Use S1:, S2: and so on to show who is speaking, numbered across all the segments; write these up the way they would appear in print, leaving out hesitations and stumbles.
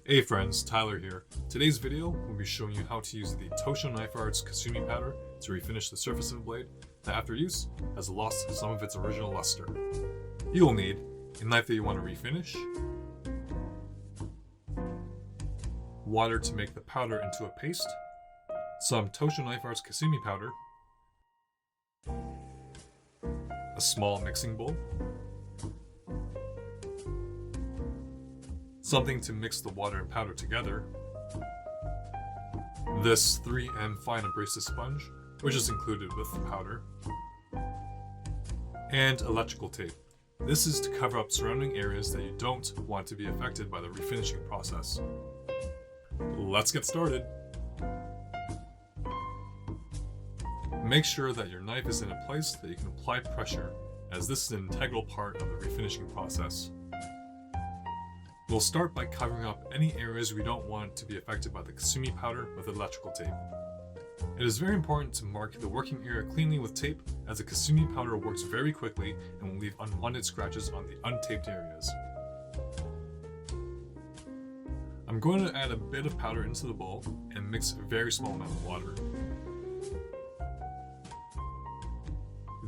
S1: Hey friends, Tyler here. Today's video will be showing you how to use the Tosho Knife Arts Kasumi powder to refinish the surface of the blade that after use has lost some of its original luster. You will need a knife that you want to refinish, water to make the powder into a paste, some Tosho Knife Arts Kasumi powder, a small mixing bowl, something to mix the water and powder together, this 3M fine abrasive sponge, which is included with the powder, and electrical tape. This is to cover up surrounding areas that you don't want to be affected by the refinishing process. Let's get started. Make sure that your knife is in a place that you can apply pressure, as this is an integral part of the refinishing process. We'll start by covering up any areas we don't want to be affected by the Kasumi powder with electrical tape. It is very important to mark the working area cleanly with tape, as the Kasumi powder works very quickly and will leave unwanted scratches on the untaped areas. I'm going to add a bit of powder into the bowl and mix a very small amount of water.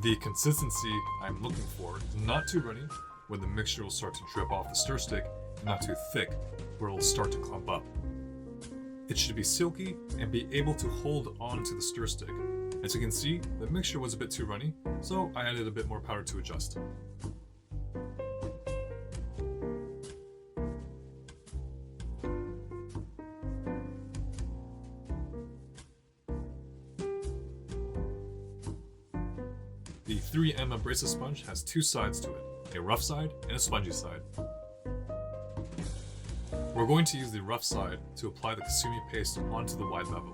S1: The consistency I'm looking for is not too runny, where the mixture will start to drip off the stir stick, and not too thick, where it will start to clump up. It should be silky and be able to hold on to the stir stick. As you can see, the mixture was a bit too runny, so I added a bit more powder to adjust. The 3M abrasive sponge has two sides to it, a rough side and a spongy side. We're going to use the rough side to apply the Kasumi paste onto the wide bevel.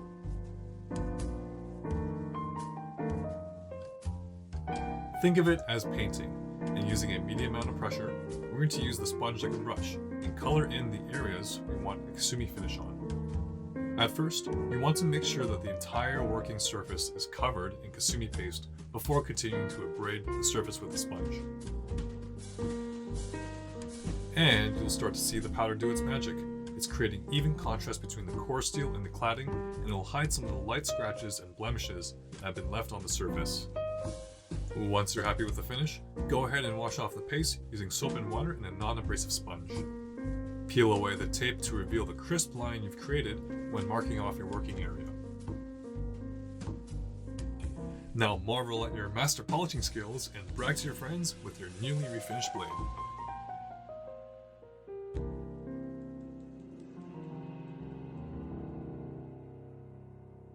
S1: Think of it as painting, and using a medium amount of pressure, we're going to use the sponge like a brush and color in the areas we want a Kasumi finish on. At first, you want to make sure that the entire working surface is covered in Kasumi paste before continuing to abrade the surface with the sponge. And you'll start to see the powder do its magic. It's creating even contrast between the core steel and the cladding, and it will hide some of the light scratches and blemishes that have been left on the surface. Once you're happy with the finish, go ahead and wash off the paste using soap and water and a non-abrasive sponge. Peel away the tape to reveal the crisp line you've created when marking off your working area. Now marvel at your master polishing skills and brag to your friends with your newly refinished blade.